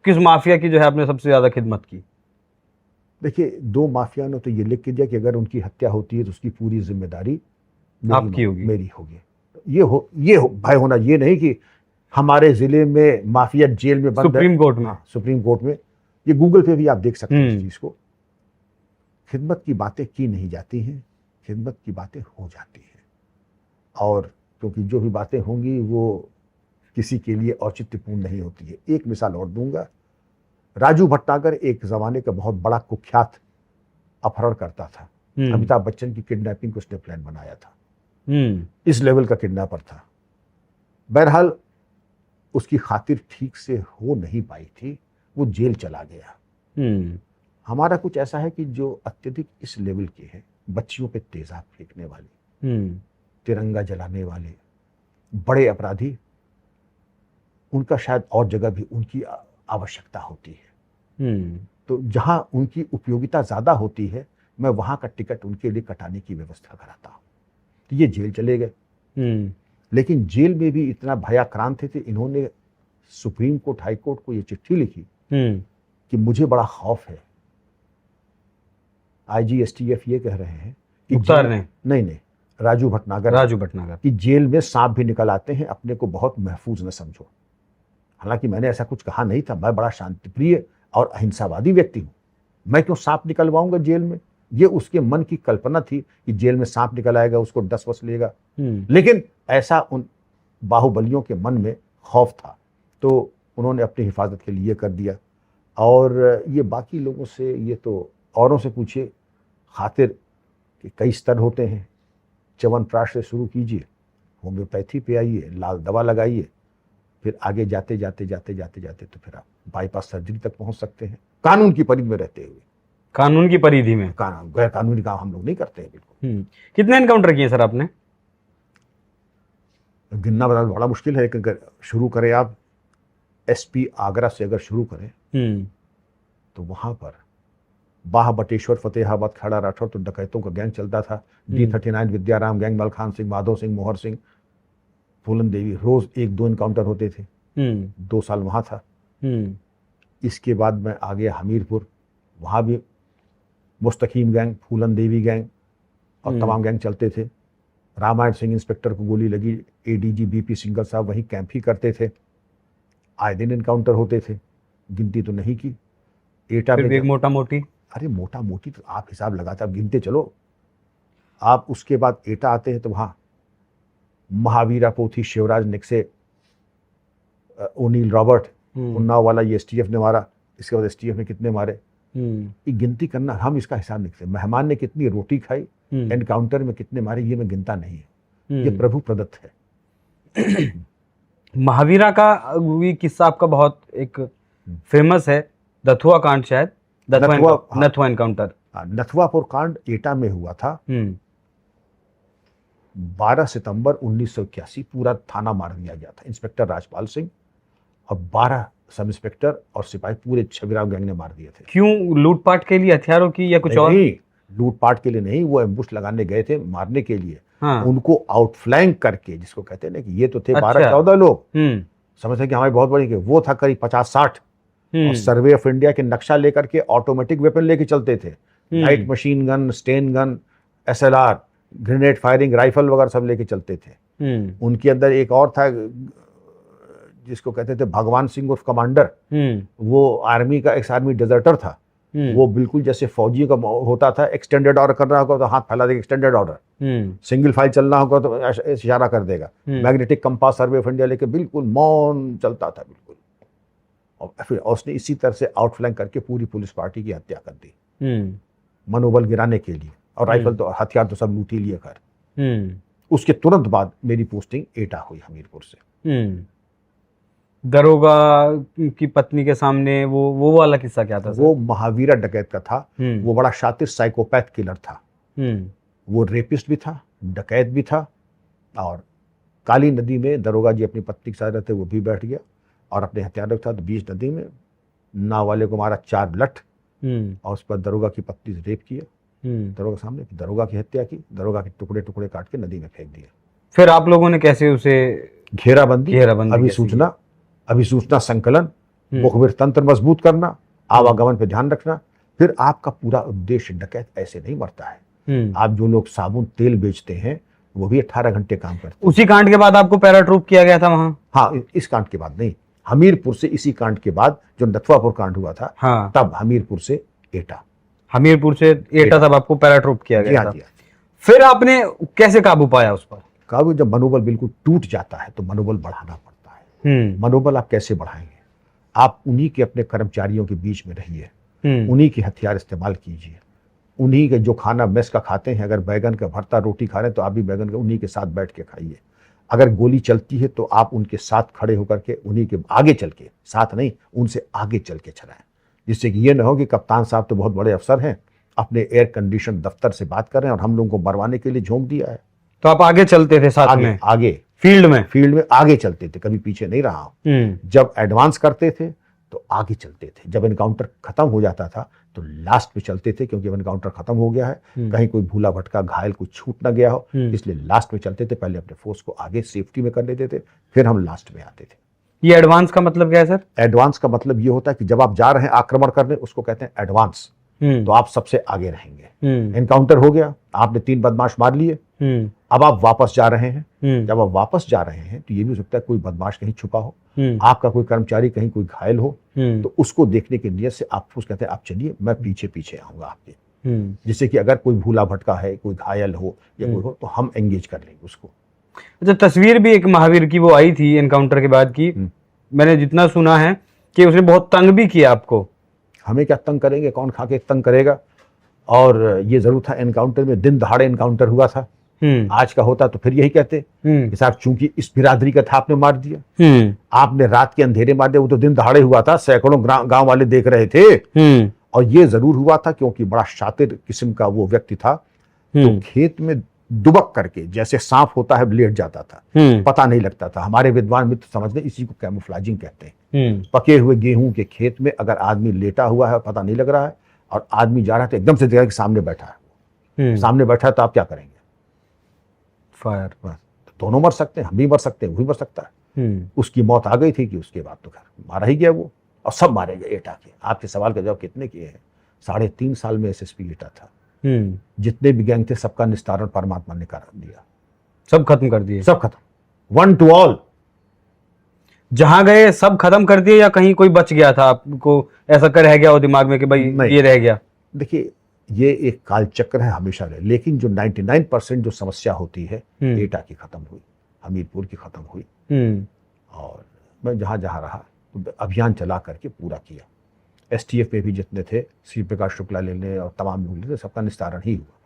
किस माफिया की जो है आपने सबसे ज्यादा खिदमत की? देखिए, 2 माफिया ने तो ये लिख के दिया कि अगर उनकी हत्या होती है तो उसकी पूरी जिम्मेदारी आपकी होगी। मेरी होगी। ये हो भाई होना ये नहीं कि हमारे जिले में माफिया जेल में बंद है। सुप्रीम कोर्ट में। हाँ, सुप्रीम कोर्ट में। ये गूगल पे भी आप देख सकते हैं इस चीज को। खिदमत की बातें की नहीं जाती हैं, खिदमत की बातें हो जाती हैं। और क्योंकि जो भी बातें होंगी वो किसी के लिए औचित्यपूर्ण नहीं होती है। एक मिसाल और दूंगा। राजू भटनागर एक जमाने का बहुत बड़ा कुख्यात अपहरण करता था। अमिताभ बच्चन की किडनैपिंग को उसने प्लान बनाया था। इस लेवल का किडनैपर था। बहरहाल उसकी खातिर ठीक से हो नहीं पाई थी, वो जेल चला गया। हमारा कुछ ऐसा है कि जो अत्यधिक इस लेवल के हैं, बच्चियों पे तेजाब फेंकने वाले, तिरंगा जलाने वाले बड़े अपराधी, उनका शायद और जगह भी उनकी आवश्यकता होती है। तो जहां उनकी उपयोगिता ज्यादा होती है, मैं वहां का टिकट उनके लिए कटाने की व्यवस्था कराता हूं। तो ये जेल चले गए। लेकिन जेल में भी इतना भयाक्रांत थे, इन्होंने सुप्रीम कोर्ट, हाई कोर्ट को ये चिट्ठी लिखी कि मुझे बड़ा खौफ है। IGSTF ये कह रहे हैं कि नहीं, राजू भटनागर कि जेल में सांप भी निकल आते हैं, अपने को बहुत महफूज न समझो। हालांकि मैंने ऐसा कुछ कहा नहीं था, मैं बड़ा शांतिप्रिय और अहिंसावादी व्यक्ति हूं। मैं क्यों सांप निकलवाऊंगा जेल में? ये उसके मन की कल्पना थी कि जेल में सांप निकल आएगा, उसको डस वस लेगा। लेकिन ऐसा उन बाहुबलियों के मन में खौफ था, तो उन्होंने अपनी हिफाजत के लिए कर दिया। और ये बाकी लोगों से, ये तो औरों से पूछिए। खातिर के कई स्तर होते हैं। च्यवनप्राश से शुरू कीजिए, होम्योपैथी पे आइए, लाल दवा लगाइए, फिर आगे जाते जाते तो फिर आप बाईपास सर्जरी तक पहुंच सकते हैं, कानून की परिधि में रहते हुए। कानून की परिधि में? गैर कानूनी काम हम लोग नहीं करते हैं बिल्कुल। कितने एनकाउंटर किए सर आपने? गिनना बड़ा मुश्किल है। अगर शुरू करें आप SP आगरा से अगर शुरू करें तो वहां पर बाह, बटेश्वर, फतेहाबाद, खड़ा, राठौर तो डकैतों का गैंग चलता था। D39 विद्याराम गैंग, मलखान सिंह, माधव सिंह, मोहर सिंह, फूलन देवी, रोज 1-2 इनकाउंटर होते थे। 2 साल वहां था। इसके बाद मैं आ गया हमीरपुर, वहां भी मुस्तकीम गैंग, फूलन देवी गैंग और तमाम गैंग चलते थे। रामायण सिंह इंस्पेक्टर को गोली लगी, ADG BP सिंगल साहब वहीं कैंप ही करते थे। आए दिन इनकाउंटर होते थे, गिनती तो नहीं की। एटा में मोटा मोटी, अरे मोटा मोटी तो आप हिसाब लगाते, आप गिनते चलो। आप उसके बाद एटा आते हैं तो वहां महावीरा पोथी, शिवराज निक्से, ओनील रॉबर्ट, उन्नाव वाला ये STF ने मारा। इसके बाद STF ने कितने मारे, ये गिनती करना, हम इसका हिसाब नहीं करते। मेहमान ने कितनी रोटी खाई, एनकाउंटर में कितने मारे, ये मैं गिनता नहीं है। ये प्रभु प्रदत्त है। महावीरा का भी किस्सा आपका बहुत एक फेमस है, दथुआ कांड, शायद नथुआ एनकाउंटर। नथुआपुर कांड एटा में हुआ था। 12 सितंबर 1981 पूरा थाना मार दिया गया था। इंस्पेक्टर राजपाल सिंह और 12 सब इंस्पेक्टर और सिपाही पूरे छबीराव गैंग ने मार दिए थे। क्यों? लूटपाट के लिए, हथियारों की, या कुछ और? नहीं, लूटपाट के लिए नहीं, वो एम्बुश लगाने गए थे मारने के लिए। उनको आउटफ्लैंक करके, जिसको कहते हैं ना कि ये तो थे 12-14 लोग, समझते कि हमारी बहुत बड़ी के, वो था करीब 50-60। और सर्वे ऑफ इंडिया के नक्शा लेकर के ऑटोमेटिक वेपन लेके चलते थे। Light machine gun, Sten gun, SLR, grenade firing rifle वगैरह सब लेके चलते थे। उनके अंदर एक और था जिसको कहते थे भगवान सिंह उर्फ कमांडर। वो आर्मी का, एक्स आर्मी डेजर्टर था। वो बिल्कुल जैसे फौजी का होता था, एक्सटेंडेड ऑर्डर करना होगा तो हाथ फैला देगा, एक्सटेंडेड ऑर्डर। सिंगल फाइल चलना होगा तो इशारा कर देगा। Magnetic compass survey of India लेके बिल्कुल मौन चलता था बिल्कुल। और फिर उसने इसी तरह से आउटफ्लैंक करके पूरी पुलिस पार्टी की हत्या कर दी, मनोबल गिराने के लिए। और राइफल तो, हथियार तो सब लूट ही लिए कर। उसके तुरंत बाद मेरी पोस्टिंग एटा हुई हमीरपुर से। दरोगा की पत्नी के सामने वो वाला किस्सा क्या था? वो महावीरा डकैत का था। वो बड़ा शातिर साइकोपैथ किलर था। वो रेपिस्ट भी था, डकैत भी था। और काली नदी में दरोगा जी अपनी पत्नी के साथ रहते, वो भी बैठ गया और अपने हथियार के साथ बीच नदी में नाव वाले को मारा 4 लठ और उस पर दरोगा की पत्नी से रेप किया। दरोगा सामने, दरोगा की हत्या की, दरोगा के टुकड़े टुकड़े काट के नदी में फेंक दिया। फिर आप लोगों ने कैसे उसे घेराबंदी, अभिसूचना संकलन, मुखबिर तंत्र मजबूत करना, आवागमन पे ध्यान रखना। फिर आपका पूरा उद्देश्य, डकैत ऐसे नहीं मरता है। आप जो लोग साबुन तेल बेचते हैं वो भी 18 घंटे काम करते हैं। उसी कांड के बाद आपको पैराट्रूप किया गया था वहां? हाँ, इस कांड के बाद नहीं, हमीरपुर से, इसी कांड के बाद जो नथुआपुर कांड हुआ था, हाँ, तब हमीरपुर से एटा, हमीरपुर से एटा तब आपको पैराट्रूप किया जी गया हाँ, था। जी हाँ। फिर आपने कैसे काबू पाया उस पर? काबू, जब मनोबल बिल्कुल टूट जाता है तो मनोबल बढ़ाना पड़ता है। मनोबल आप कैसे बढ़ाएंगे? आप उन्हीं के अपने कर्मचारियों के बीच में रहिए, उन्हीं के हथियार इस्तेमाल कीजिए, उन्हीं के जो खाना मेस का खाते हैं, अगर बैगन का भरता रोटी खा रहे हैं तो आप भी बैगन का उन्हीं के साथ बैठ के खाइए। अगर गोली चलती है तो आप उनके साथ खड़े होकर के उन्हीं के आगे चल के, साथ नहीं, उनसे आगे चल के चलाएं, जिससे कि ये ना हो कि कप्तान साहब तो बहुत बड़े अफसर हैं, अपने एयर कंडीशन दफ्तर से बात कर रहे हैं और हम लोगों को मरवाने के लिए झोंक दिया है। तो आप आगे चलते थे साथ में? आगे फील्ड में आगे चलते थे, कभी पीछे नहीं रहा हूं। जब एडवांस करते थे तो आगे चलते थे, जब एनकाउंटर खत्म हो जाता था तो लास्ट पे चलते थे, क्योंकि अब एनकाउंटर खत्म हो गया है, कहीं कोई भूला भटका घायल कोई छूट ना गया हो, इसलिए लास्ट में चलते थे। पहले अपने फोर्स को आगे सेफ्टी में कर लेते थे, फिर हम लास्ट में आते थे। ये एडवांस का मतलब क्या है सर? एडवांस का मतलब ये होता है कि जब आप जा रहे हैं आक्रमण करने, उसको कहते हैं एडवांस, तो आप सबसे आगे रहेंगे। एनकाउंटर हो गया, आपने 3 बदमाश मार लिए, अब आप वापस जा रहे हैं। जब आप वापस जा रहे हैं तो ये भी हो सकता है कोई बदमाश कहीं छुपा हो, आपका कोई कर्मचारी कहीं कोई घायल हो, तो उसको देखने की नियत से आप कहते हैं आप चलिए, मैं पीछे पीछे आऊंगा आपके, जिससे कि अगर कोई भूला भटका है, कोई घायल हो या कोई हो, तो हम एंगेज कर लेंगे उसको। अच्छा, तस्वीर भी एक महावीर की वो आई थी एनकाउंटर के बाद की, मैंने जितना सुना है कि उसने बहुत तंग भी किया आपको। हमें क्या तंग करेंगे, कौन खा के तंग करेगा। और ये जरूर था, एनकाउंटर में दिन दहाड़े एनकाउंटर हुआ था। आज का होता तो फिर यही कहते कि साहब चूंकि इस बिरादरी का था आपने मार दिया, आपने रात के अंधेरे मार दिया। वो तो दिन दहाड़े हुआ था, सैकड़ों गांव वाले देख रहे थे। और ये जरूर हुआ था क्योंकि बड़ा शातिर किस्म का वो व्यक्ति था, तो खेत में दुबक करके, जैसे सांप होता है, लेट जाता था, पता नहीं लगता था। हमारे विद्वान मित्र समझते इसी को कैमोफ्लेजिंग कहते हैं। पके हुए गेहूं के खेत में अगर आदमी लेटा हुआ है, पता नहीं लग रहा है, और आदमी जा रहा है तो एकदम से देखा कि सामने बैठा है, सामने बैठा है, तो आप क्या करेंगे? फायर। बस, तो दोनों मर सकते हैं, हम भी मर सकते हैं, वो भी मर सकता है। उसकी मौत आ गई थी कि उसके बाद तो खैर मारा ही गया वो, और सब मारे गए एटा के। आपके सवाल का जवाब कितने किए हैं? 3.5 साल में एसएसपी एटा था। जितने भी गैंग थे सबका निस्तारण परमात्मा ने कर दिया, सब खत्म कर दिए, सब खत्म, 1 to all। जहां गए सब खत्म कर दिए, या कहीं कोई बच गया था? आपको ऐसा कर रह गया हो दिमाग में कि भाई ये रह गया? देखिए, ये एक काल चक्र है, हमेशा रहे, लेकिन जो 99% जो समस्या होती है, एटा की खत्म हुई, हमीरपुर की खत्म हुई। और मैं जहां जहां रहा तो अभियान चला करके पूरा किया। एसटीएफ में भी जितने थे, श्री प्रकाश शुक्ला लेने और तमाम लोग लेने, सबका निस्तारण ही हुआ।